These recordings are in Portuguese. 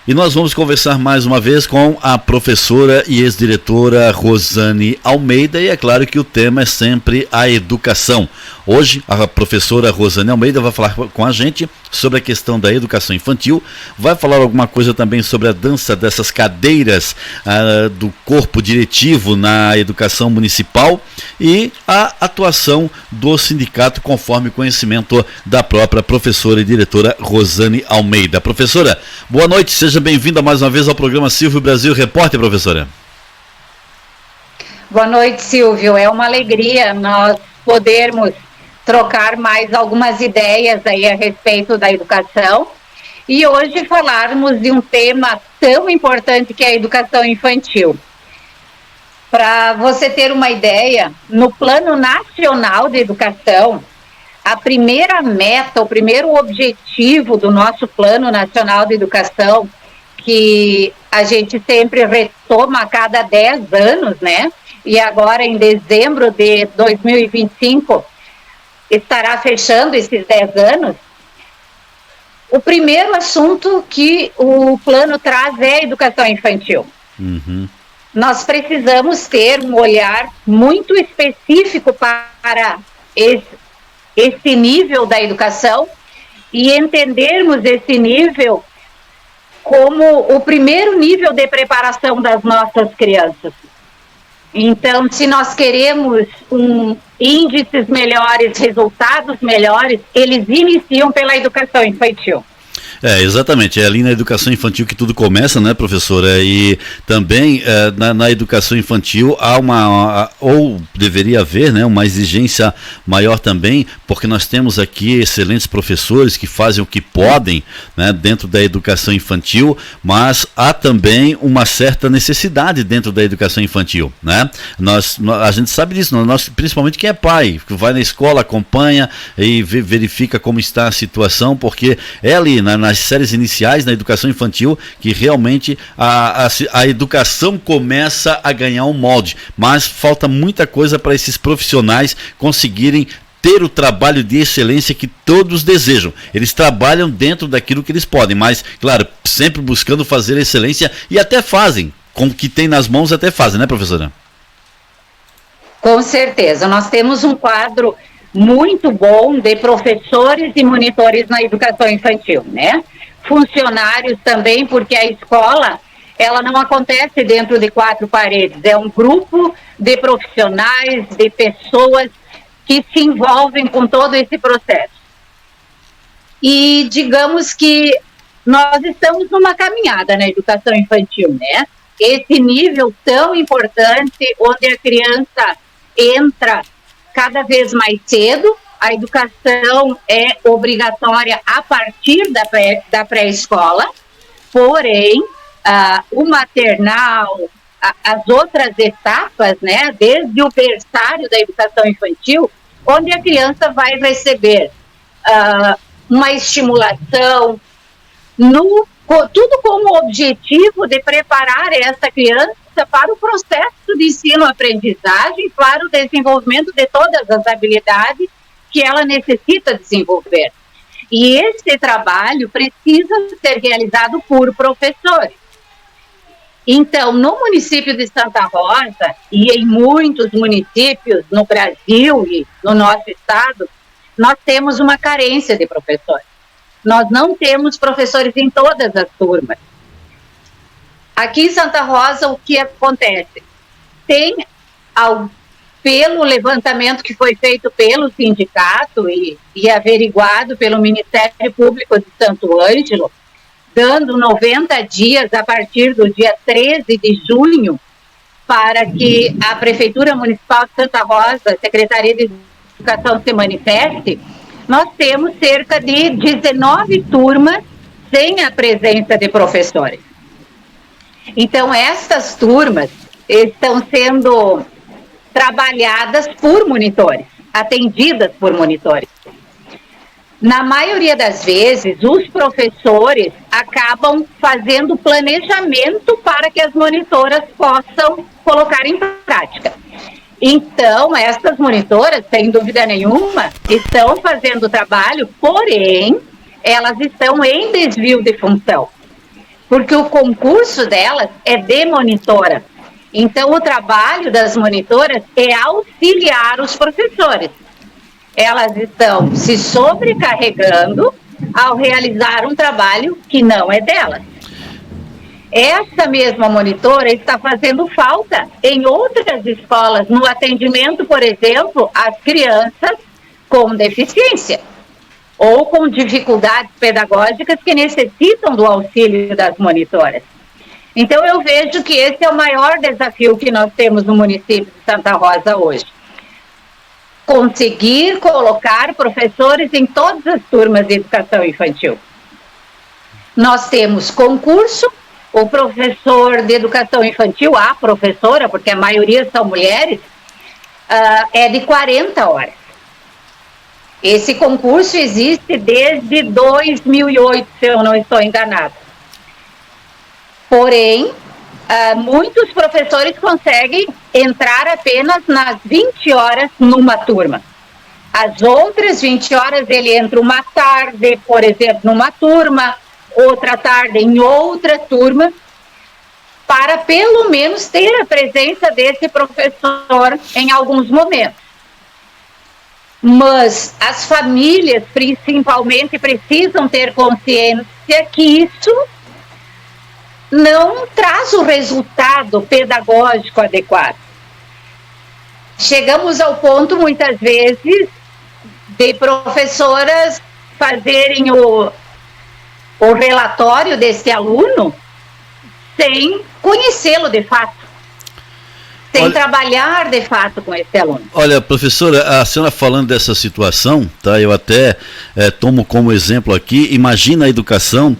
E nós vamos conversar mais uma vez com a professora e ex-diretora Rosane Almeida, e é claro que o tema é sempre a educação. Hoje a professora Rosane Almeida vai falar com a gente sobre a questão da educação infantil, vai falar alguma coisa também sobre a dança dessas cadeiras do corpo diretivo na educação municipal e a atuação do sindicato conforme conhecimento da própria professora e diretora Rosane Almeida. Professora, boa noite, seja bem-vinda mais uma vez ao programa Silvio Brasil Repórter, professora. Boa noite, Silvio. É uma alegria nós podermos trocar mais algumas ideias aí a respeito da educação e hoje falarmos de um tema tão importante que é a educação infantil. Para você ter uma ideia, no Plano Nacional de Educação, a primeira meta, o primeiro objetivo do nosso Plano Nacional de Educação, que a gente sempre retoma a cada 10 anos, né? E agora em dezembro de 2025 estará fechando esses 10 anos. O primeiro assunto que o plano traz é a educação infantil. Nós precisamos ter um olhar muito específico para esse nível da educação e entendermos esse nível como o primeiro nível de preparação das nossas crianças. Então, se nós queremos índices melhores, resultados melhores, eles iniciam pela educação infantil. Exatamente, é ali na educação infantil que tudo começa, né, professora? E também na educação infantil há ou deveria haver, né, uma exigência maior também, porque nós temos aqui excelentes professores que fazem o que podem, né, dentro da educação infantil, mas há também uma certa necessidade dentro da educação infantil, né? A gente sabe disso, principalmente quem é pai, que vai na escola, acompanha e verifica como está a situação, porque é ali nas séries iniciais, na educação infantil, que realmente a educação começa a ganhar um molde, mas falta muita coisa para esses profissionais conseguirem ter o trabalho de excelência que todos desejam. Eles trabalham dentro daquilo que eles podem, mas, claro, sempre buscando fazer excelência e até fazem, com o que tem nas mãos até fazem, né, professora? Com certeza, nós temos um quadro muito bom de professores e monitores na educação infantil, né? Funcionários também, porque a escola, ela não acontece dentro de 4 paredes, é um grupo de profissionais, de pessoas que se envolvem com todo esse processo. E digamos que nós estamos numa caminhada na educação infantil, né? Esse nível tão importante, onde a criança entra cada vez mais cedo, a educação é obrigatória a partir da pré-escola, porém, o maternal, as outras etapas, né, desde o berçário da educação infantil, onde a criança vai receber uma estimulação, tudo com o objetivo de preparar essa criança para o processo de ensino-aprendizagem, para o desenvolvimento de todas as habilidades que ela necessita desenvolver. E esse trabalho precisa ser realizado por professores. Então, no município de Santa Rosa, e em muitos municípios no Brasil e no nosso estado, nós temos uma carência de professores. Nós não temos professores em todas as turmas. Aqui em Santa Rosa, o que acontece? Tem, pelo levantamento que foi feito pelo sindicato e averiguado pelo Ministério Público de Santo Ângelo, dando 90 dias a partir do dia 13 de junho, para que a Prefeitura Municipal de Santa Rosa, a Secretaria de Educação se manifeste, nós temos cerca de 19 turmas sem a presença de professores. Então, essas turmas estão sendo trabalhadas por monitores, atendidas por monitores. Na maioria das vezes, os professores acabam fazendo planejamento para que as monitoras possam colocar em prática. Então, essas monitoras, sem dúvida nenhuma, estão fazendo o trabalho, porém, elas estão em desvio de função. porque o concurso delas é de monitora. Então, o trabalho das monitoras é auxiliar os professores. Elas estão se sobrecarregando ao realizar um trabalho que não é delas. Essa mesma monitora está fazendo falta em outras escolas, no atendimento, por exemplo, às crianças com deficiência ou com dificuldades pedagógicas que necessitam do auxílio das monitoras. Então, eu vejo que esse é o maior desafio que nós temos no município de Santa Rosa hoje. Conseguir colocar professores em todas as turmas de educação infantil. Nós temos concurso, o professor de educação infantil, a professora, porque a maioria são mulheres, é de 40 horas. Esse concurso existe desde 2008, se eu não estou enganada. Porém, muitos professores conseguem entrar apenas nas 20 horas numa turma. As outras 20 horas ele entra uma tarde, por exemplo, numa turma, outra tarde em outra turma, para pelo menos ter a presença desse professor em alguns momentos. Mas as famílias, principalmente, precisam ter consciência que isso não traz o resultado pedagógico adequado. Chegamos ao ponto, muitas vezes, de professoras fazerem o relatório desse aluno sem conhecê-lo de fato, sem trabalhar de fato com esse aluno. Olha, professora, a senhora falando dessa situação, tá? Eu até tomo como exemplo aqui, imagina a educação.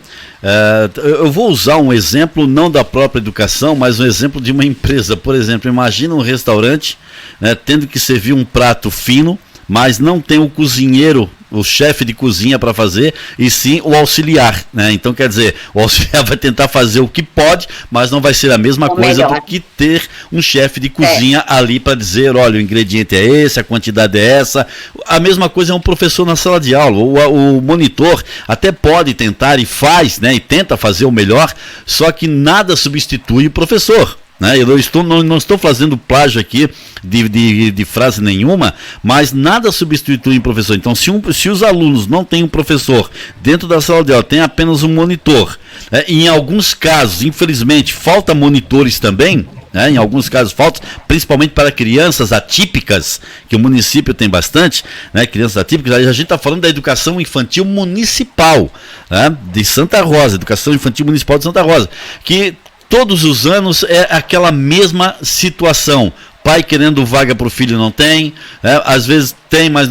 Eu vou usar um exemplo não da própria educação, mas um exemplo de uma empresa. Por exemplo, imagina um restaurante, né, tendo que servir um prato fino, mas não tem o cozinheiro, o chefe de cozinha para fazer, e sim o auxiliar, né? Então, quer dizer, o auxiliar vai tentar fazer o que pode, mas não vai ser a mesma coisa do que ter um chefe de cozinha ali para dizer, olha, o ingrediente é esse, a quantidade é essa. A mesma coisa é um professor na sala de aula. O monitor até pode tentar e faz, né? E tenta fazer o melhor, só que nada substitui o professor. Eu não estou fazendo plágio aqui de frase nenhuma, mas nada substitui um professor. Então, se os alunos não têm um professor dentro da sala de aula, tem apenas um monitor, em alguns casos, infelizmente, falta monitores também, em alguns casos falta, principalmente para crianças atípicas, que o município tem bastante, crianças atípicas. A gente está falando da educação infantil municipal, de Santa Rosa, educação infantil municipal de Santa Rosa, que todos os anos é aquela mesma situação. Pai querendo vaga para o filho não tem, às vezes tem, mas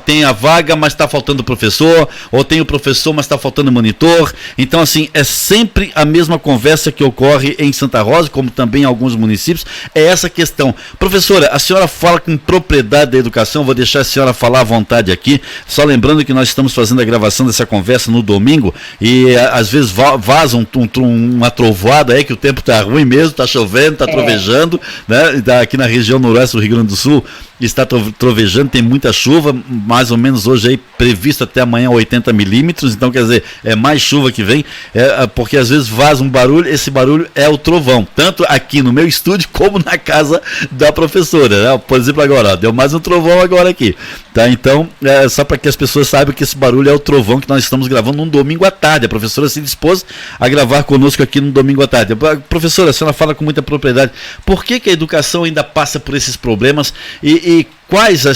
tem a vaga, mas está faltando professor, ou tem o professor, mas está faltando monitor. Então, assim, é sempre a mesma conversa que ocorre em Santa Rosa, como também em alguns municípios, é essa questão. Professora, a senhora fala com propriedade da educação, vou deixar a senhora falar à vontade aqui, só lembrando que nós estamos fazendo a gravação dessa conversa no domingo, e às vezes vaza uma trovoada aí, que o tempo está ruim mesmo, está chovendo, está trovejando, né? Aqui na região noroeste do Rio Grande do Sul está trovejando, tem muita chuva, mais ou menos hoje aí previsto até amanhã 80 milímetros, então quer dizer, é mais chuva que vem, porque às vezes vaza um barulho, esse barulho é o trovão, tanto aqui no meu estúdio como na casa da professora, né? Por exemplo, agora, deu mais um trovão agora aqui, tá? Então, só para que as pessoas saibam que esse barulho é o trovão que nós estamos gravando num domingo à tarde. A professora se dispôs a gravar conosco aqui no domingo à tarde. Professora, a senhora fala com muita propriedade, por que a educação ainda passa por esses problemas e quais a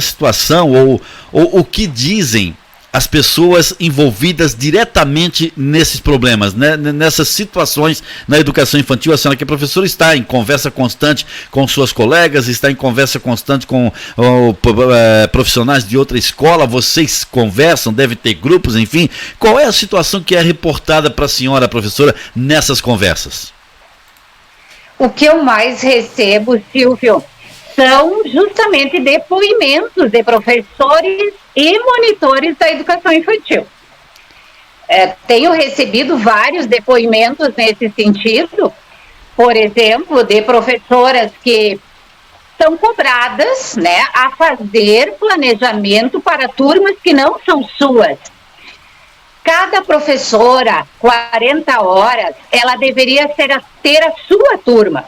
situação ou o que dizem as pessoas envolvidas diretamente nesses problemas, né? Nessas situações na educação infantil? A senhora que é professora está em conversa constante com suas colegas, está em conversa constante com profissionais de outra escola, vocês conversam, deve ter grupos, enfim. Qual é a situação que é reportada para a senhora, professora, nessas conversas? O que eu mais recebo, Silvio, são justamente depoimentos de professores e monitores da educação infantil. Tenho recebido vários depoimentos nesse sentido, por exemplo, de professoras que são cobradas, né, a fazer planejamento para turmas que não são suas. Cada professora, 40 horas, ela deveria ter a sua turma.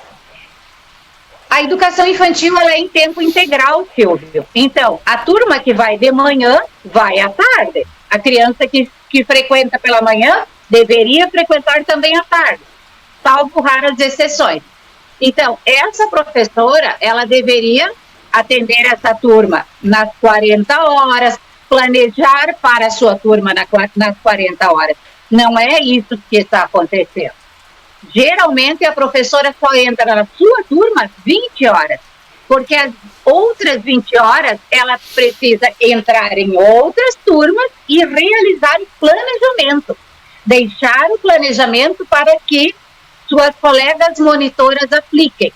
A educação infantil ela é em tempo integral, Silvio. Então, a turma que vai de manhã, vai à tarde. A criança que frequenta pela manhã, deveria frequentar também à tarde, salvo raras exceções. Então, essa professora, ela deveria atender essa turma nas 40 horas, planejar para a sua turma nas 40 horas. Não é isso que está acontecendo. Geralmente, a professora só entra na sua turma 20 horas, porque as outras 20 horas, ela precisa entrar em outras turmas e realizar o planejamento. Deixar o planejamento para que suas colegas monitoras apliquem.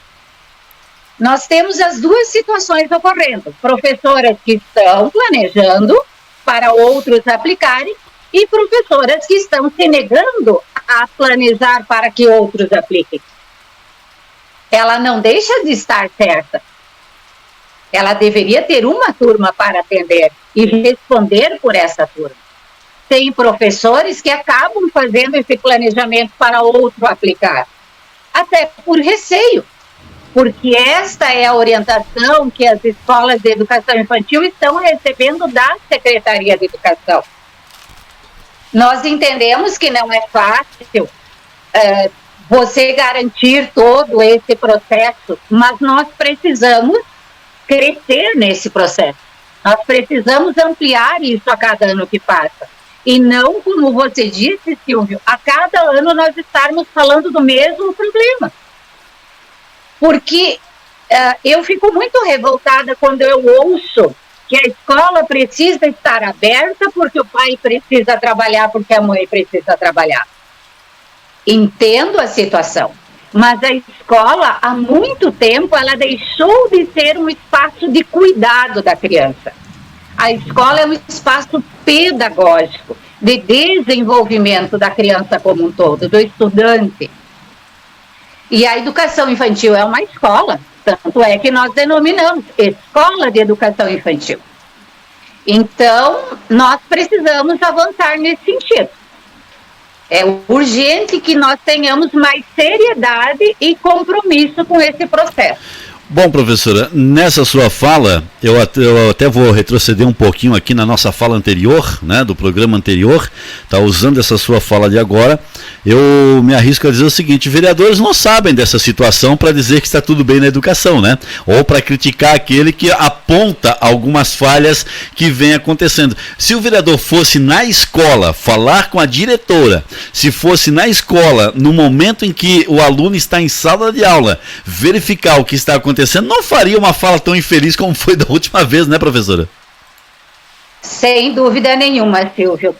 Nós temos as duas situações ocorrendo. Professoras que estão planejando para outros aplicarem e professoras que estão se negando a planejar para que outros apliquem. Ela não deixa de estar certa. Ela deveria ter uma turma para atender e responder por essa turma. Tem professores que acabam fazendo esse planejamento para outro aplicar, até por receio, porque esta é a orientação que as escolas de educação infantil estão recebendo da Secretaria de Educação. Nós entendemos que não é fácil você garantir todo esse processo, mas nós precisamos crescer nesse processo. Nós precisamos ampliar isso a cada ano que passa. E não, como você disse, Silvio, a cada ano nós estarmos falando do mesmo problema. Porque eu fico muito revoltada quando eu ouço que a escola precisa estar aberta porque o pai precisa trabalhar, porque a mãe precisa trabalhar. Entendo a situação, mas a escola, há muito tempo, ela deixou de ser um espaço de cuidado da criança. A escola é um espaço pedagógico, de desenvolvimento da criança como um todo, do estudante. E a educação infantil é uma escola, tanto é que nós denominamos Escola de Educação Infantil. Então, nós precisamos avançar nesse sentido. É urgente que nós tenhamos mais seriedade e compromisso com esse processo. Bom, professora, nessa sua fala, eu até vou retroceder um pouquinho aqui na nossa fala anterior, né, do programa anterior, tá usando essa sua fala de agora, eu me arrisco a dizer o seguinte: vereadores não sabem dessa situação para dizer que está tudo bem na educação, né, ou para criticar aquele que aponta algumas falhas que vem acontecendo. Se o vereador fosse na escola falar com a diretora, se fosse na escola, no momento em que o aluno está em sala de aula, verificar o que está acontecendo, não faria uma fala tão infeliz como foi da última vez, né, professora? Sem dúvida nenhuma, Silvio.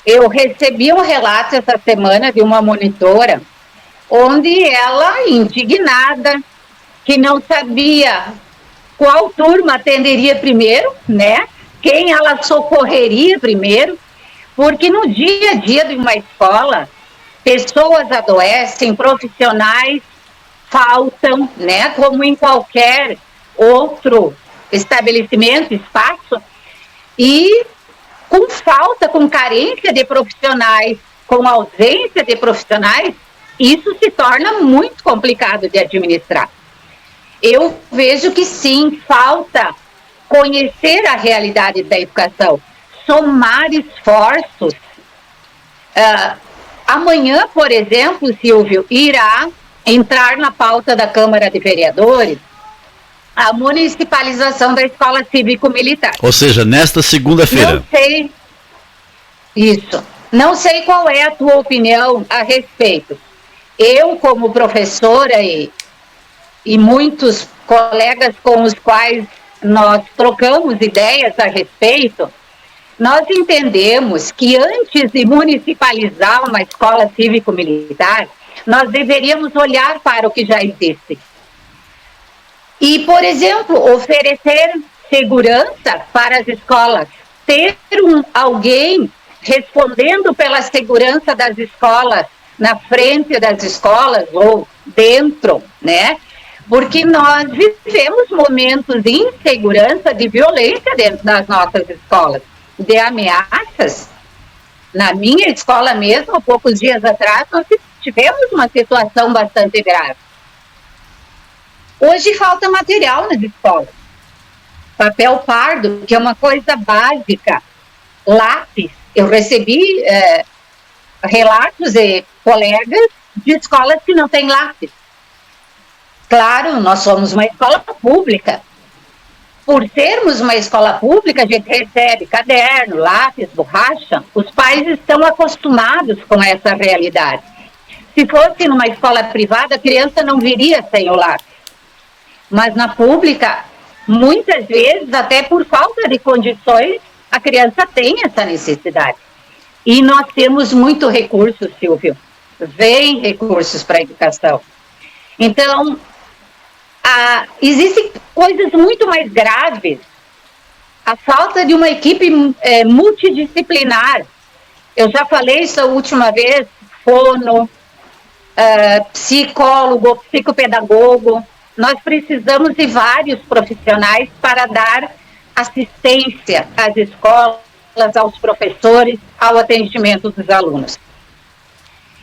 Eu recebi um relato essa semana de uma monitora, onde ela, indignada, que não sabia qual turma atenderia primeiro, né? Quem ela socorreria primeiro, porque no dia a dia de uma escola, pessoas adoecem, profissionais faltam, né, como em qualquer outro estabelecimento, espaço, e com falta, com carência de profissionais, com ausência de profissionais, isso se torna muito complicado de administrar. Eu vejo que sim, falta conhecer a realidade da educação, somar esforços. Amanhã, por exemplo, Silvio, irá entrar na pauta da Câmara de Vereadores a municipalização da Escola Cívico-Militar. Ou seja, nesta segunda-feira. Não sei. Isso. Não sei qual é a tua opinião a respeito. Eu, como professora e muitos colegas com os quais nós trocamos ideias a respeito, nós entendemos que antes de municipalizar uma escola cívico-militar, nós deveríamos olhar para o que já existe. E, por exemplo, oferecer segurança para as escolas, ter alguém respondendo pela segurança das escolas, na frente das escolas ou dentro, né? Porque nós vivemos momentos de insegurança, de violência dentro das nossas escolas, de ameaças. Na minha escola mesmo, há poucos dias atrás, nós tivemos uma situação bastante grave. Hoje falta material nas escolas. Papel pardo, que é uma coisa básica. Lápis. Eu recebi relatos de colegas de escolas que não têm lápis. Claro, nós somos uma escola pública. Por sermos uma escola pública, a gente recebe caderno, lápis, borracha. Os pais estão acostumados com essa realidade. Se fosse numa escola privada, a criança não viria sem o lápis. Mas na pública, muitas vezes, até por falta de condições, a criança tem essa necessidade. E nós temos muito recursos, Silvio. Vem recursos para a educação. Então, existem coisas muito mais graves. A falta de uma equipe multidisciplinar. Eu já falei isso a última vez, fono, psicólogo, psicopedagogo. Nós precisamos de vários profissionais para dar assistência às escolas, aos professores, ao atendimento dos alunos.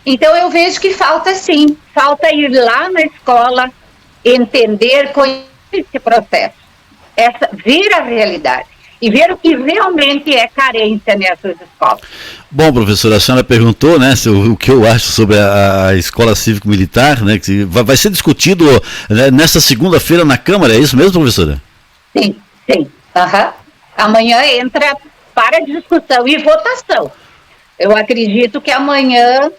Então, eu vejo que falta sim, falta ir lá na escola, entender, conhecer esse processo, ver a realidade e ver o que realmente é carência nessas escolas. Bom, professora, a senhora perguntou, né, o que eu acho sobre a escola cívico-militar, né, que vai ser discutido, né, nesta segunda-feira na Câmara, é isso mesmo, professora? Sim. Amanhã entra para discussão e votação. Eu acredito que amanhã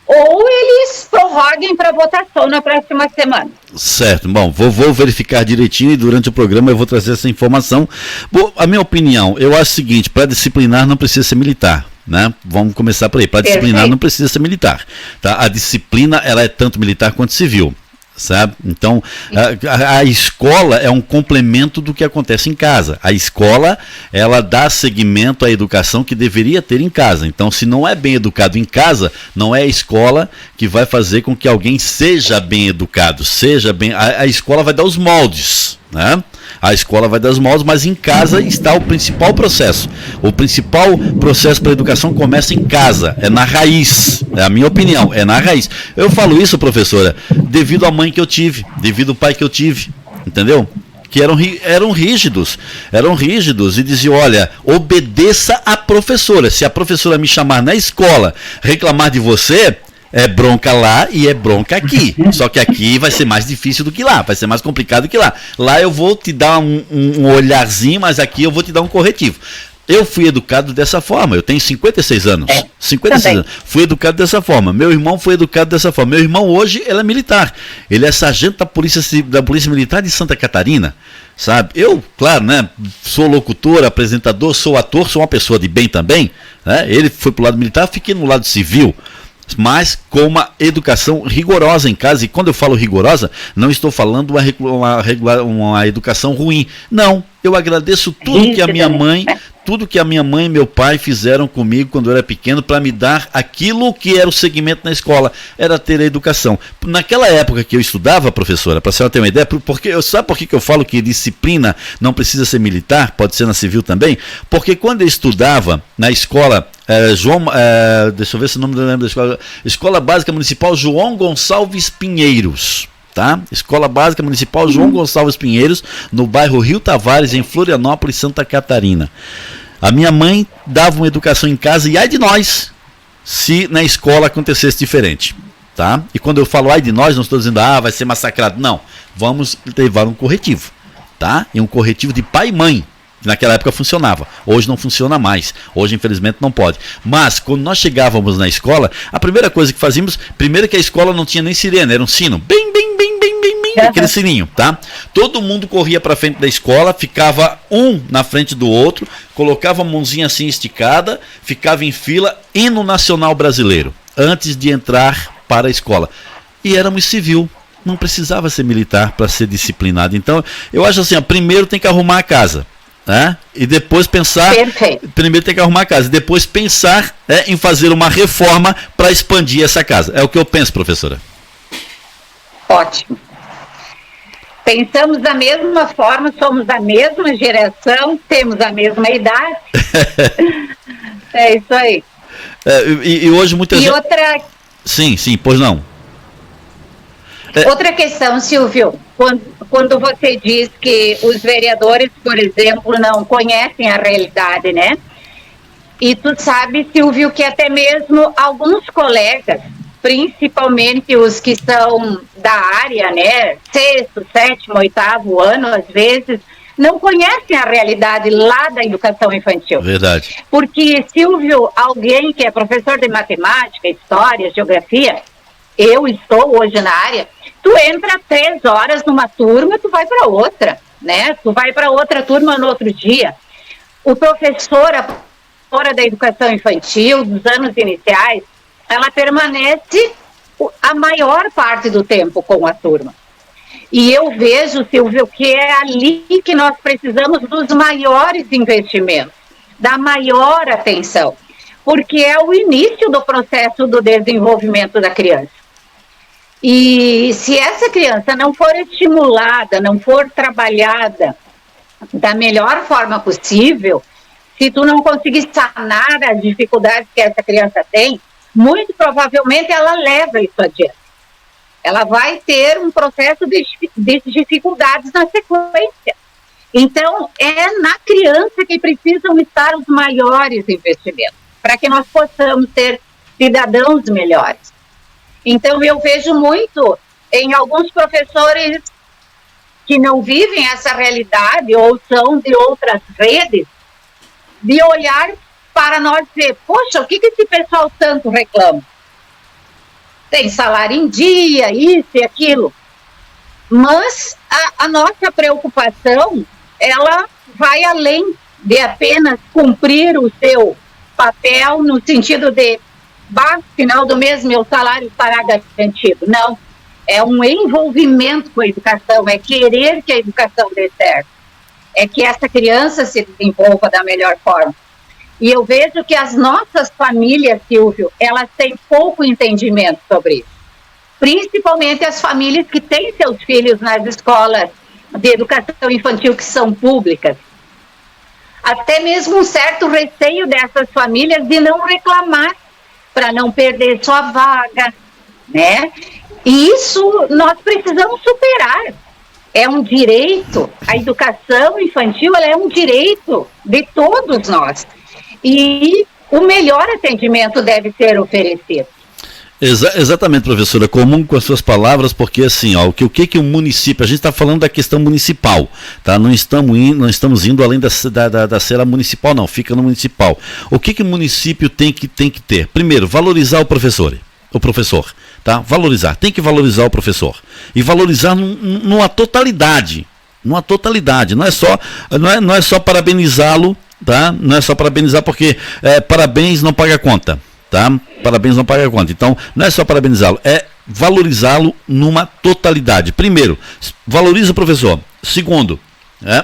ou eles prorroguem para votação na próxima semana. Certo, bom, vou verificar direitinho e durante o programa eu vou trazer essa informação. Bom, a minha opinião, eu acho o seguinte, para disciplinar não precisa ser militar, né? Vamos começar por aí, para disciplinar não precisa ser militar, tá? A disciplina, ela é tanto militar quanto civil. Sabe? Então, a escola é um complemento do que acontece em casa. A escola, ela dá seguimento à educação que deveria ter em casa. Então, se não é bem educado em casa, não é a escola que vai fazer com que alguém seja bem educado. A escola vai dar os moldes, né? A escola vai dar os moldes, mas em casa está o principal processo. O principal processo para a educação começa em casa, é na raiz. É a minha opinião, é na raiz. Eu falo isso, professora, devido à mãe que eu tive, devido ao pai que eu tive, entendeu? Que eram rígidos e diziam, olha, obedeça à professora. Se a professora me chamar na escola, reclamar de você, é bronca lá e é bronca aqui. Só que aqui vai ser mais difícil do que lá, vai ser mais complicado do que lá. Lá eu vou te dar um olharzinho, mas aqui eu vou te dar um corretivo. Eu fui educado dessa forma, eu tenho 56 anos. 56 anos. Fui educado dessa forma. Meu irmão foi educado dessa forma. Meu irmão hoje, ele é militar. Ele é sargento da Polícia Militar de Santa Catarina. Sabe? Eu, claro, né, sou locutor, apresentador, sou ator, sou uma pessoa de bem também. Né? Ele foi pro lado militar, eu fiquei no lado civil. Mas com uma educação rigorosa em casa, e quando eu falo rigorosa, não estou falando uma educação ruim. Não, eu agradeço tudo que a minha mãe e meu pai fizeram comigo quando eu era pequeno para me dar aquilo que era o segmento na escola, era ter a educação. Naquela época que eu estudava, professora, para a senhora ter uma ideia, sabe por que eu falo que disciplina não precisa ser militar, pode ser na civil também? Porque quando eu estudava na escola, deixa eu ver se o nome eu lembro da escola, Escola Básica Municipal João Gonçalves Pinheiros. Tá? Escola Básica Municipal João Gonçalves Pinheiros, no bairro Rio Tavares, em Florianópolis, Santa Catarina. A minha mãe dava uma educação em casa e ai de nós se na escola acontecesse diferente. Tá? E quando eu falo ai de nós, não estou dizendo vai ser massacrado. Não, vamos levar um corretivo. Tá? E um corretivo de pai e mãe. Naquela época funcionava, hoje não funciona mais, hoje infelizmente não pode. Mas quando nós chegávamos na escola, a primeira coisa que fazíamos, primeiro que a escola não tinha nem sirene, era um sino, bem, aquele sininho, tá? Todo mundo corria para frente da escola, ficava um na frente do outro, colocava a mãozinha assim esticada, ficava em fila, hino nacional brasileiro, antes de entrar para a escola. E éramos civil. Não precisava ser militar para ser disciplinado. Então, eu acho assim, primeiro tem que arrumar a casa. Né? E depois pensar, primeiro tem que arrumar a casa, e depois pensar em fazer uma reforma para expandir essa casa. É o que eu penso, professora. Ótimo. Pensamos da mesma forma, somos da mesma geração, temos a mesma idade. É isso aí. E hoje muita gente... outra... Sim, pois não. Outra questão, Silvio, quando você diz que os vereadores, por exemplo, não conhecem a realidade, né? E tu sabe, Silvio, que até mesmo alguns colegas, principalmente os que são da área, né? 6º, 7º, 8º ano, às vezes, não conhecem a realidade lá da educação infantil. Verdade. Porque, Silvio, alguém que é professor de matemática, história, geografia, eu estou hoje na área, tu entra 3 horas numa turma, tu vai para outra, né? Tu vai para outra turma no outro dia. O professor, a professora da educação infantil, dos anos iniciais, ela permanece a maior parte do tempo com a turma. E eu vejo, Silvio, que é ali que nós precisamos dos maiores investimentos, da maior atenção, porque é o início do processo do desenvolvimento da criança. E se essa criança não for estimulada, não for trabalhada da melhor forma possível, se tu não conseguir sanar as dificuldades que essa criança tem, muito provavelmente ela leva isso adiante. Ela vai ter um processo de dificuldades na sequência. Então, é na criança que precisam estar os maiores investimentos, para que nós possamos ter cidadãos melhores. Então, eu vejo muito em alguns professores que não vivem essa realidade ou são de outras redes, de olhar para nós e dizer, poxa, o que esse pessoal tanto reclama? Tem salário em dia, isso e aquilo. Mas a nossa preocupação, ela vai além de apenas cumprir o seu papel no sentido de final do mês meu salário estará garantido. Não, é um envolvimento com a educação, é querer que a educação dê certo, é que essa criança se desenvolva da melhor forma. E eu vejo que as nossas famílias, Silvio, elas têm pouco entendimento sobre isso, principalmente as famílias que têm seus filhos nas escolas de educação infantil que são públicas. Até mesmo um certo receio dessas famílias de não reclamar, para não perder sua vaga, né? E isso nós precisamos superar. É um direito, a educação infantil ela é um direito de todos nós. E o melhor atendimento deve ser oferecido. Exatamente, professora, comum com as suas palavras, porque assim, ó, o que o município, a gente está falando da questão municipal, tá? Não estamos indo além da esfera municipal, não, fica no municipal. O que o município tem que ter? Primeiro, valorizar o professor, tá? Valorizar, tem que valorizar o professor, e valorizar numa totalidade, não é só parabenizá-lo, tá? Não é só parabenizar porque parabéns não paga conta. Tá? Parabéns não paga a conta. Então, não é só parabenizá-lo, é valorizá-lo numa totalidade. Primeiro, valoriza o professor. Segundo,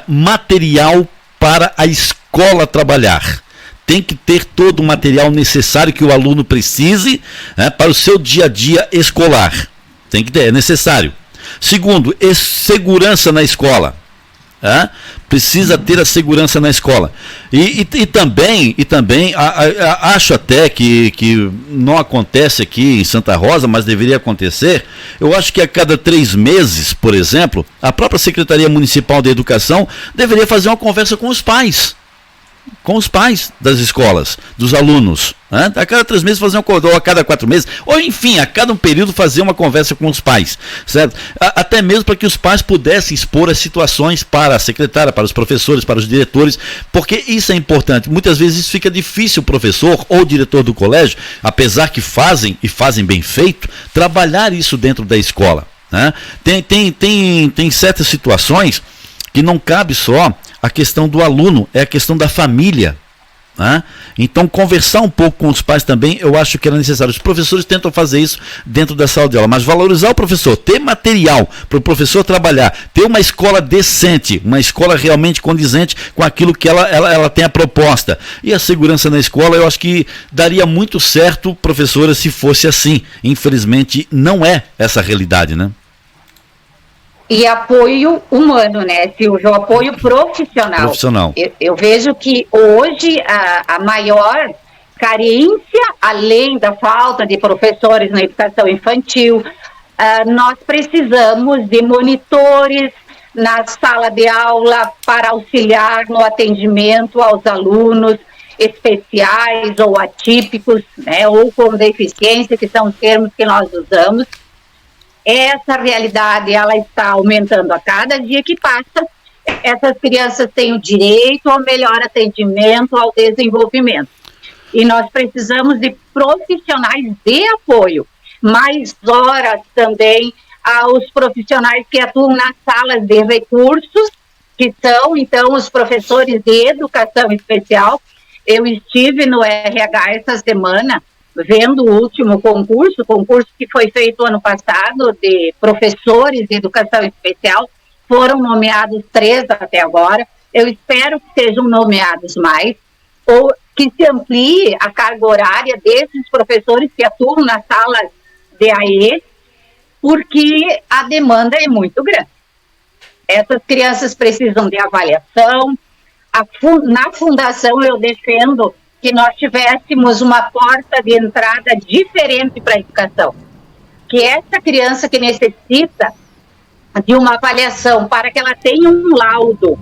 material para a escola trabalhar. Tem que ter todo o material necessário que o aluno precise para o seu dia a dia escolar. Tem que ter, é necessário. Segundo, segurança na escola. Precisa ter a segurança na escola. E também acho até que não acontece aqui em Santa Rosa, mas deveria acontecer. Eu acho que a cada 3 meses, por exemplo, a própria Secretaria Municipal de Educação deveria fazer uma conversa com os pais das escolas, dos alunos, a cada 3 meses fazer ou a cada 4 meses, ou enfim, a cada um período fazer uma conversa com os pais, certo? Até mesmo para que os pais pudessem expor as situações para a secretária, para os professores, para os diretores, porque isso é importante. Muitas vezes isso fica difícil o professor ou o diretor do colégio, apesar que fazem bem feito, trabalhar isso dentro da escola, Tem certas situações que não cabe só a questão do aluno, é a questão da família. Então, conversar um pouco com os pais também, eu acho que era necessário. Os professores tentam fazer isso dentro da sala de aula, mas valorizar o professor, ter material para o professor trabalhar, ter uma escola decente, uma escola realmente condizente com aquilo que ela tem a proposta. E a segurança na escola, eu acho que daria muito certo, professora, se fosse assim. Infelizmente, não é essa a realidade, né? E apoio humano, né, Silvio? Apoio profissional. Profissional. Eu vejo que hoje a maior carência, além da falta de professores na educação infantil, nós precisamos de monitores na sala de aula para auxiliar no atendimento aos alunos especiais ou atípicos, né, ou com deficiência, que são os termos que nós usamos. Essa realidade, ela está aumentando a cada dia que passa. Essas crianças têm o direito ao melhor atendimento, ao desenvolvimento. E nós precisamos de profissionais de apoio, mais horas também aos profissionais que atuam nas salas de recursos, que são, então, os professores de educação especial. Eu estive no RH essa semana, vendo o último concurso que foi feito ano passado, de professores de educação especial. Foram nomeados 3 até agora. Eu espero que sejam nomeados mais, ou que se amplie a carga horária desses professores que atuam nas salas de AE, porque a demanda é muito grande. Essas crianças precisam de avaliação. Na fundação eu defendo que nós tivéssemos uma porta de entrada diferente para a educação. Que essa criança que necessita de uma avaliação, para que ela tenha um laudo,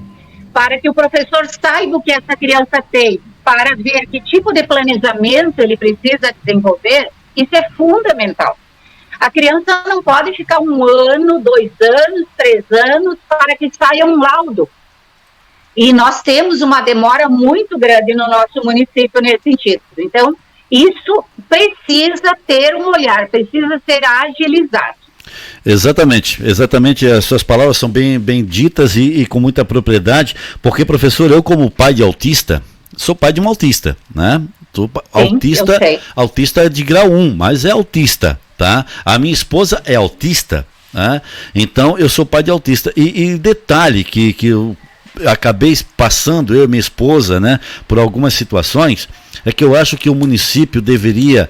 para que o professor saiba o que essa criança tem, para ver que tipo de planejamento ele precisa desenvolver, isso é fundamental. A criança não pode ficar 1 ano, 2 anos, 3 anos para que saia um laudo. E nós temos uma demora muito grande no nosso município nesse sentido. Então, isso precisa ter um olhar, precisa ser agilizado. Exatamente, as suas palavras são bem ditas e com muita propriedade, porque, professor, eu como pai de autista, sou pai de um autista, né? Autista de grau 1, mas é autista, tá? A minha esposa é autista, né? Então eu sou pai de autista, e detalhe que eu acabei passando, eu e minha esposa, né, por algumas situações, é que eu acho que o município deveria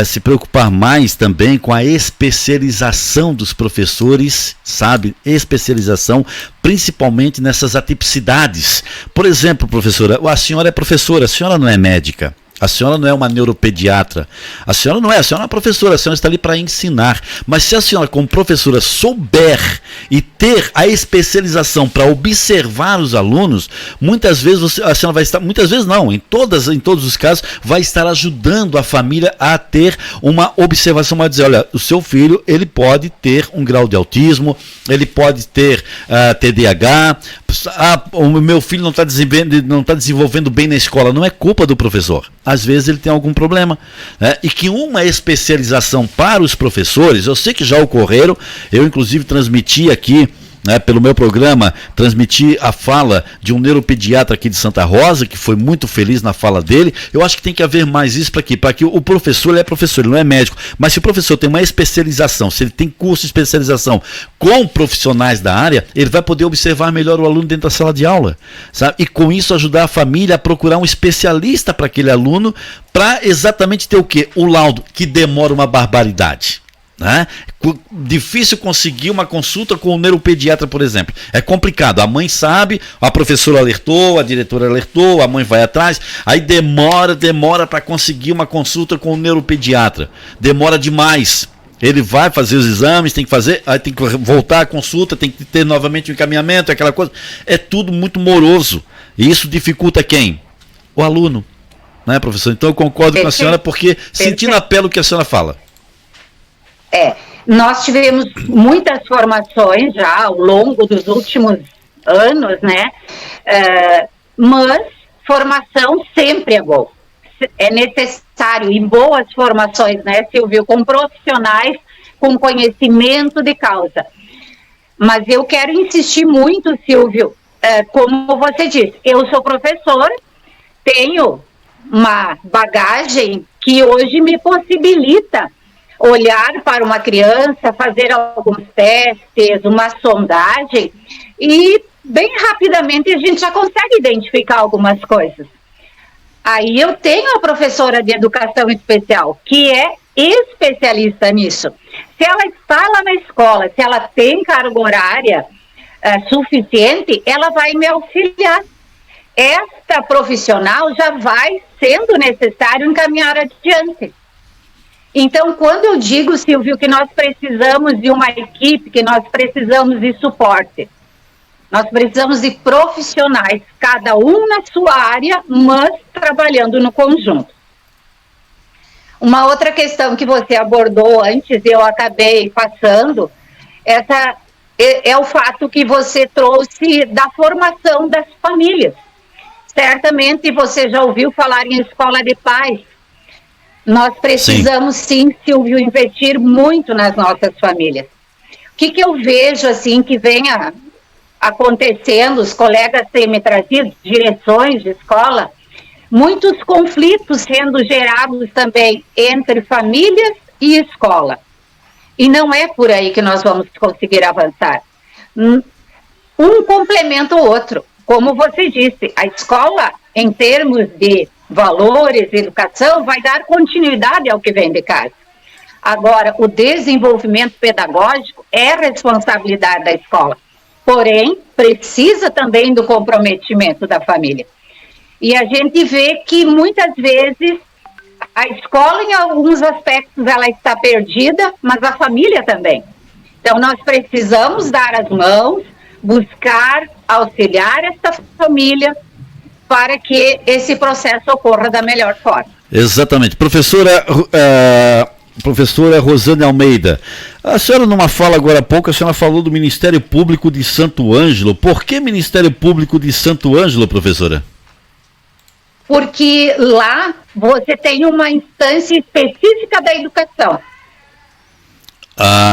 se preocupar mais também com a especialização dos professores, sabe? Especialização, principalmente nessas atipicidades. Por exemplo, professora, a senhora é professora, a senhora não é médica. A senhora não é uma neuropediatra, a senhora é uma professora, a senhora está ali para ensinar. Mas se a senhora, como professora, souber e ter a especialização para observar os alunos, muitas vezes a senhora vai estar, muitas vezes não, em todos os casos, vai estar ajudando a família a ter uma observação, a dizer, olha, o seu filho, ele pode ter um grau de autismo, ele pode ter TDAH, o meu filho não está desenvolvendo bem na escola, não é culpa do professor. Às vezes ele tem algum problema, né? E que uma especialização para os professores, eu sei que já ocorreram, eu inclusive transmiti aqui, né, pelo meu programa, transmiti a fala de um neuropediatra aqui de Santa Rosa, que foi muito feliz na fala dele. Eu acho que tem que haver mais isso para que o professor, ele é professor, ele não é médico, mas se o professor tem uma especialização, se ele tem curso de especialização com profissionais da área, ele vai poder observar melhor o aluno dentro da sala de aula, sabe? E com isso ajudar a família a procurar um especialista para aquele aluno, para exatamente ter o quê? O laudo, que demora uma barbaridade. Né? Difícil conseguir uma consulta com o neuropediatra, por exemplo. É complicado, a mãe sabe, a professora alertou, a diretora alertou, a mãe vai atrás, aí demora para conseguir uma consulta com o neuropediatra, demora demais. Ele vai fazer os exames, tem que fazer, aí tem que voltar à consulta, tem que ter novamente o encaminhamento, aquela coisa. É tudo muito moroso, e isso dificulta quem? O aluno, né, professor? Então eu concordo com a senhora, porque sentindo a pele o que a senhora fala. Nós tivemos muitas formações já ao longo dos últimos anos, né? Mas formação sempre é bom. É necessário, e boas formações, né, Silvio, com profissionais com conhecimento de causa. Mas eu quero insistir muito, Silvio, como você disse, eu sou professora, tenho uma bagagem que hoje me possibilita olhar para uma criança, fazer alguns testes, uma sondagem, e bem rapidamente a gente já consegue identificar algumas coisas. Aí eu tenho a professora de educação especial, que é especialista nisso. Se ela está lá na escola, se ela tem carga horária suficiente, ela vai me auxiliar. esta profissional já vai sendo necessário encaminhar adiante. Então, quando eu digo, Silvio, que nós precisamos de uma equipe, que nós precisamos de suporte, nós precisamos de profissionais, cada um na sua área, mas trabalhando no conjunto. Uma outra questão que você abordou antes, eu acabei passando, é o fato que você trouxe da formação das famílias. Certamente você já ouviu falar em escola de paz. Nós precisamos, sim, Silvio, investir muito nas nossas famílias. O que eu vejo, assim, que venha acontecendo, os colegas têm me trazido, direções de escola, muitos conflitos sendo gerados também entre famílias e escola. E não é por aí que nós vamos conseguir avançar. Um complementa o outro. Como você disse, a escola, em termos de valores, educação, vai dar continuidade ao que vem de casa. Agora, o desenvolvimento pedagógico é responsabilidade da escola. Porém, precisa também do comprometimento da família. E a gente vê que, muitas vezes, a escola, em alguns aspectos, ela está perdida, mas a família também. Então, nós precisamos dar as mãos, buscar auxiliar essa família para que esse processo ocorra da melhor forma. Exatamente. Professora Rosane Almeida, a senhora numa fala agora há pouco, a senhora falou do Ministério Público de Santo Ângelo. Por que Ministério Público de Santo Ângelo, professora? Porque lá você tem uma instância específica da educação.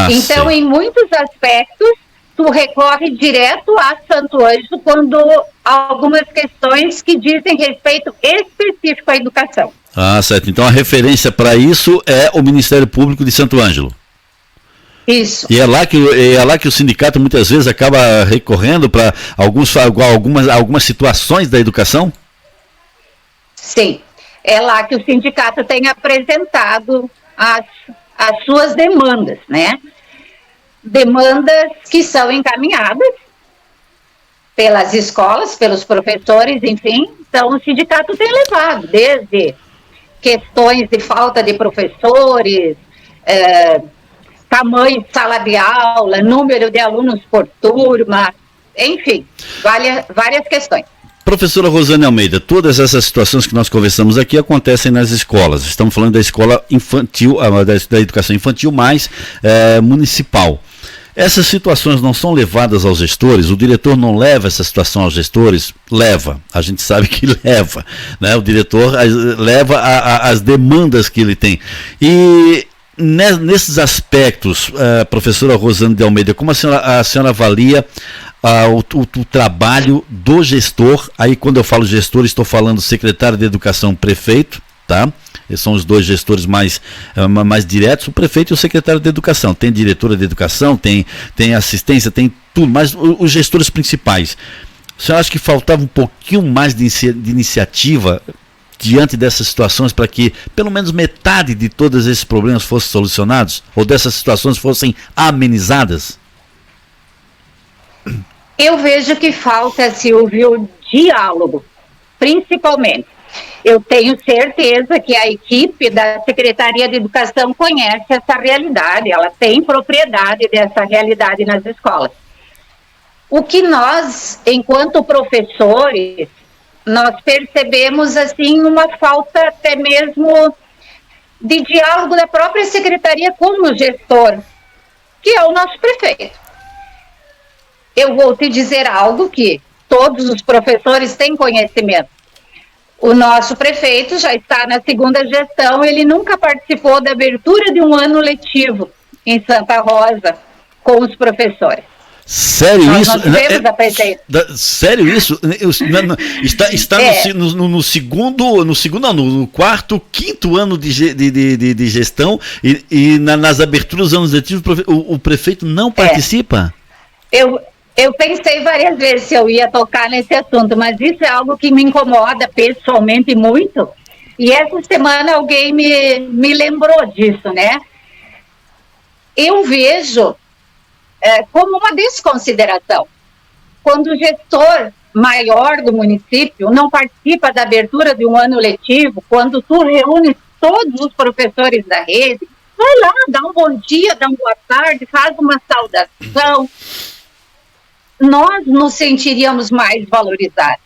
Então, em muitos aspectos, tu recorre direto a Santo Ângelo quando algumas questões que dizem respeito específico à educação. Certo. Então a referência para isso é o Ministério Público de Santo Ângelo. Isso. E é lá que o sindicato muitas vezes acaba recorrendo para algumas situações da educação? Sim. É lá que o sindicato tem apresentado as suas demandas, né? Demandas que são encaminhadas pelas escolas, pelos professores, enfim. Então, o sindicato tem levado desde questões de falta de professores, tamanho de sala de aula, número de alunos por turma, enfim, várias questões. Professora Rosane Almeida, todas essas situações que nós conversamos aqui acontecem nas escolas. Estamos falando da escola infantil, da educação infantil mais municipal. Essas situações não são levadas aos gestores? O diretor não leva essa situação aos gestores? Leva, a gente sabe que leva, né? O diretor leva as demandas que ele tem. E nesses aspectos, professora Rosane de Almeida, como a senhora avalia o trabalho do gestor? Aí, quando eu falo gestor, estou falando secretário de Educação, prefeito, tá? Esses são os dois gestores mais diretos, o prefeito e o secretário de Educação. Tem diretora de Educação, tem assistência, tem tudo, mas os gestores principais. Você acha que faltava um pouquinho mais de iniciativa diante dessas situações para que pelo menos metade de todos esses problemas fossem solucionados? Ou dessas situações fossem amenizadas? Eu vejo que falta, Silvio, diálogo, principalmente. Eu tenho certeza que a equipe da Secretaria de Educação conhece essa realidade, ela tem propriedade dessa realidade nas escolas. O que nós, enquanto professores, nós percebemos, assim, uma falta até mesmo de diálogo da própria Secretaria com o gestor, que é o nosso prefeito. Eu vou te dizer algo que todos os professores têm conhecimento. O nosso prefeito já está na segunda gestão, ele nunca participou da abertura de um ano letivo em Santa Rosa com os professores. Sério Nós isso? Não tivemos a presença. Sério isso? Está no quarto, quinto ano de gestão e nas aberturas dos anos letivos o prefeito não participa? Eu pensei várias vezes se eu ia tocar nesse assunto, mas isso é algo que me incomoda pessoalmente muito. E essa semana alguém me lembrou disso, né? Eu vejo como uma desconsideração. Quando o gestor maior do município não participa da abertura de um ano letivo, quando tu reúne todos os professores da rede, vai lá, dá um bom dia, dá uma boa tarde, faz uma saudação, nós nos sentiríamos mais valorizados.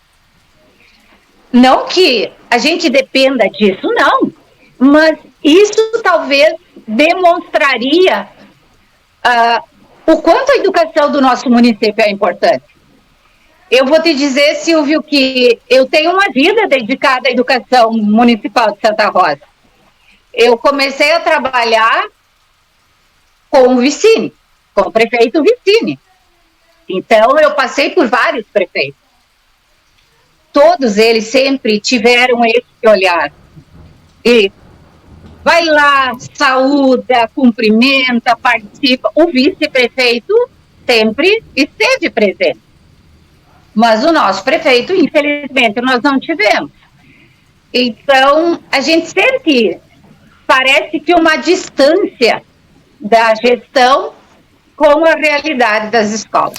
Não que a gente dependa disso, não, mas isso talvez demonstraria o quanto a educação do nosso município é importante. Eu vou te dizer, Silvio, que eu tenho uma vida dedicada à educação municipal de Santa Rosa. Eu comecei a trabalhar com o Vicine, com o prefeito Vicine. Então, eu passei por vários prefeitos. Todos eles sempre tiveram esse olhar. E vai lá, saúda, cumprimenta, participa. O vice-prefeito sempre esteve presente. Mas o nosso prefeito, infelizmente, nós não tivemos. Então, a gente sente, parece que uma distância da gestão com a realidade das escolas.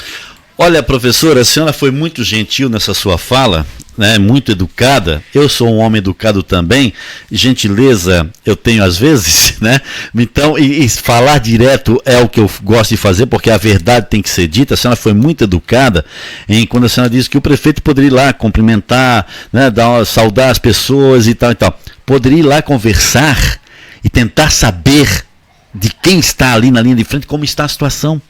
Olha, professora, a senhora foi muito gentil nessa sua fala, né? Muito educada. Eu sou um homem educado também. Gentileza eu tenho às vezes, né? Então, e falar direto é o que eu gosto de fazer, porque a verdade tem que ser dita. A senhora foi muito educada quando a senhora disse que o prefeito poderia ir lá cumprimentar, né? Saudar as pessoas e tal e tal. Poderia ir lá conversar e tentar saber de quem está ali na linha de frente, como está a situação.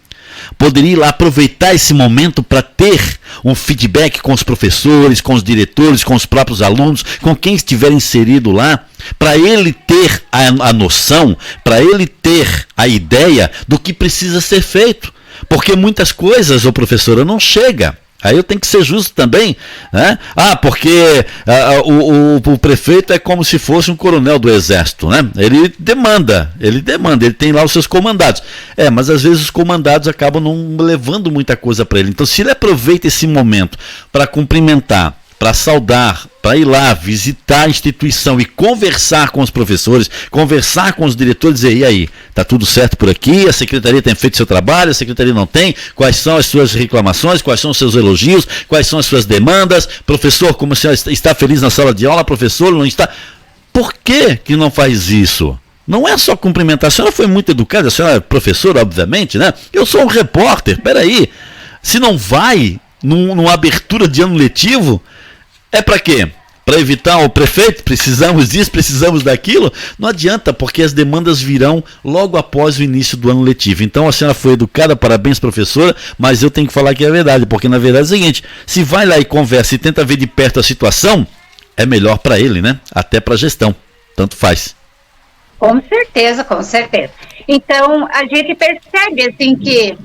Poderia ir lá aproveitar esse momento para ter um feedback com os professores, com os diretores, com os próprios alunos, com quem estiver inserido lá, para ele ter a noção, para ele ter a ideia do que precisa ser feito. Porque muitas coisas, ô professora, não chega. Aí eu tenho que ser justo também, né? Porque o prefeito é como se fosse um coronel do exército, né? Ele tem lá os seus comandados. Mas às vezes os comandados acabam não levando muita coisa para ele. Então, se ele aproveita esse momento para cumprimentar, para saudar, para ir lá visitar a instituição e conversar com os professores, conversar com os diretores, dizer, e aí, está tudo certo por aqui? A secretaria tem feito seu trabalho? A secretaria não tem? Quais são as suas reclamações? Quais são os seus elogios? Quais são as suas demandas? Professor, como a senhora está feliz na sala de aula? Professor, não está? Por que não faz isso? Não é só cumprimentar. A senhora foi muito educada, a senhora é professora, obviamente, né? Eu sou um repórter, peraí. Se não vai numa abertura de ano letivo, é para quê? Para evitar o prefeito? Precisamos disso, precisamos daquilo? Não adianta, porque as demandas virão logo após o início do ano letivo. Então a senhora foi educada, parabéns, professora, mas eu tenho que falar que é verdade, porque na verdade é o seguinte, se vai lá e conversa e tenta ver de perto a situação, é melhor para ele, né? Até para a gestão, tanto faz. Com certeza, com certeza. Então a gente percebe assim que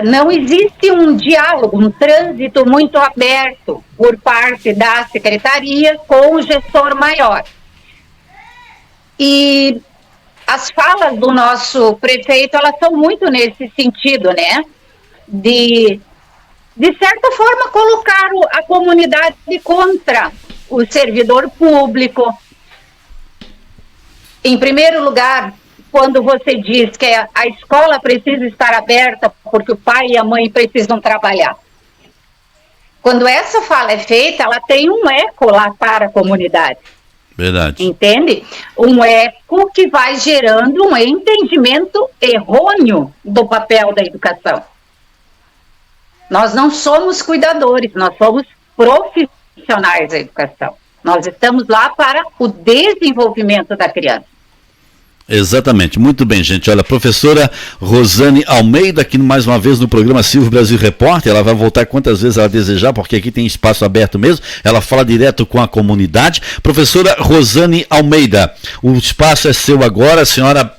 não existe um diálogo, um trânsito muito aberto por parte da secretaria com o gestor maior. E as falas do nosso prefeito, elas são muito nesse sentido, né? De certa forma, colocar a comunidade contra o servidor público. Em primeiro lugar, quando você diz que a escola precisa estar aberta porque o pai e a mãe precisam trabalhar. Quando essa fala é feita, ela tem um eco lá para a comunidade. Verdade. Entende? Um eco que vai gerando um entendimento errôneo do papel da educação. Nós não somos cuidadores, nós somos profissionais da educação. Nós estamos lá para o desenvolvimento da criança. Exatamente, muito bem, gente. Olha, a professora Rosane Almeida, aqui mais uma vez no programa Silvio Brasil Repórter. Ela vai voltar quantas vezes ela desejar, porque aqui tem espaço aberto mesmo. Ela fala direto com a comunidade. Professora Rosane Almeida, o espaço é seu agora. A senhora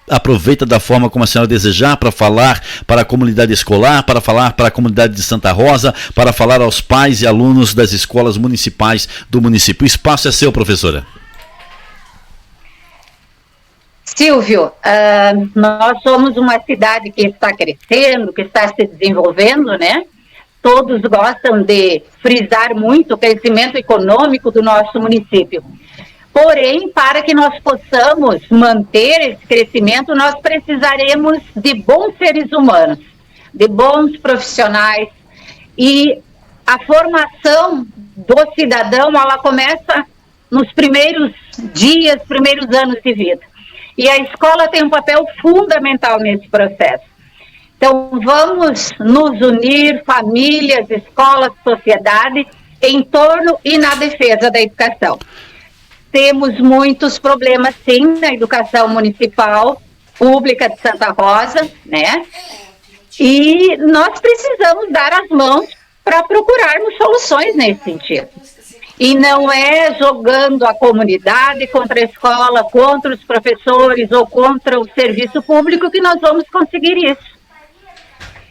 aproveita da forma como a senhora desejar para falar para a comunidade escolar, para falar para a comunidade de Santa Rosa, para falar aos pais e alunos das escolas municipais do município. O espaço é seu, professora. Silvio, nós somos uma cidade que está crescendo, que está se desenvolvendo, né? Todos gostam de frisar muito o crescimento econômico do nosso município. Porém, para que nós possamos manter esse crescimento, nós precisaremos de bons seres humanos, de bons profissionais. E a formação do cidadão, ela começa nos primeiros dias, primeiros anos de vida. E a escola tem um papel fundamental nesse processo. Então, vamos nos unir, famílias, escolas, sociedade, em torno e na defesa da educação. Temos muitos problemas, sim, na educação municipal, pública de Santa Rosa, né? E nós precisamos dar as mãos para procurarmos soluções nesse sentido. E não é jogando a comunidade contra a escola, contra os professores ou contra o serviço público que nós vamos conseguir isso.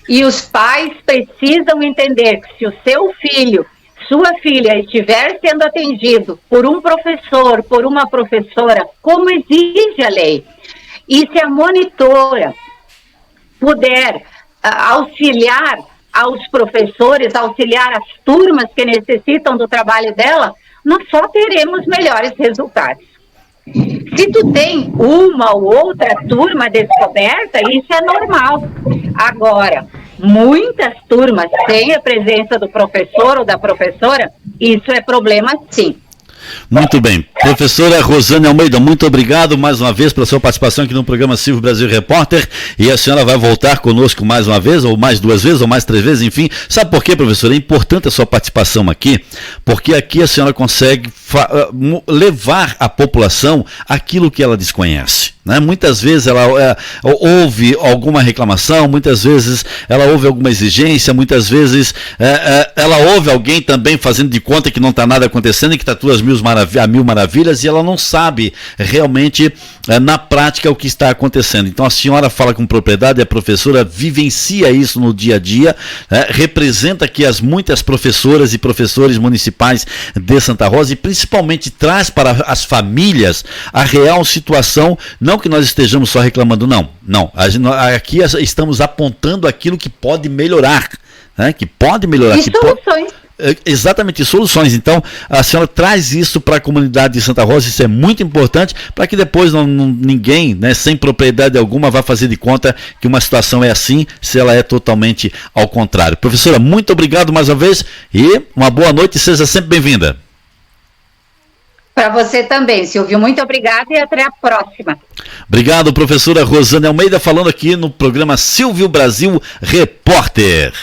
E os pais precisam entender que se o seu filho, sua filha estiver sendo atendido por um professor, por uma professora, como exige a lei, e se a monitora puder auxiliar aos professores, auxiliar as turmas que necessitam do trabalho dela, nós só teremos melhores resultados. Se tu tem uma ou outra turma descoberta, isso é normal. Agora, muitas turmas sem a presença do professor ou da professora, isso é problema sim. Muito bem. Professora Rosane Almeida, muito obrigado mais uma vez pela sua participação aqui no programa Silvio Brasil Repórter, e a senhora vai voltar conosco mais uma vez, ou mais 2 vezes, ou mais 3 vezes, enfim. Sabe por quê, professora? É importante a sua participação aqui, porque aqui a senhora consegue levar à população aquilo que ela desconhece. Né? Muitas vezes ela ouve alguma reclamação, muitas vezes ela ouve alguma exigência, muitas vezes ela ouve alguém também fazendo de conta que não está nada acontecendo e que está tudo a mil maravilhas, e ela não sabe realmente na prática o que está acontecendo. Então a senhora fala com propriedade, a professora vivencia isso no dia a dia, representa aqui as muitas professoras e professores municipais de Santa Rosa, e principalmente traz para as famílias a real situação. Não que nós estejamos só reclamando, não. Aqui estamos apontando aquilo que pode melhorar, né? Que pode melhorar. E soluções. Exatamente, soluções. Então, a senhora traz isso para a comunidade de Santa Rosa, isso é muito importante, para que depois ninguém, né, sem propriedade alguma, vá fazer de conta que uma situação é assim, se ela é totalmente ao contrário. Professora, muito obrigado mais uma vez, e uma boa noite, seja sempre bem-vinda. Para você também, Silvio. Muito obrigada e até a próxima. Obrigado, professora Rosane Almeida, falando aqui no programa Silvio Brasil Repórter.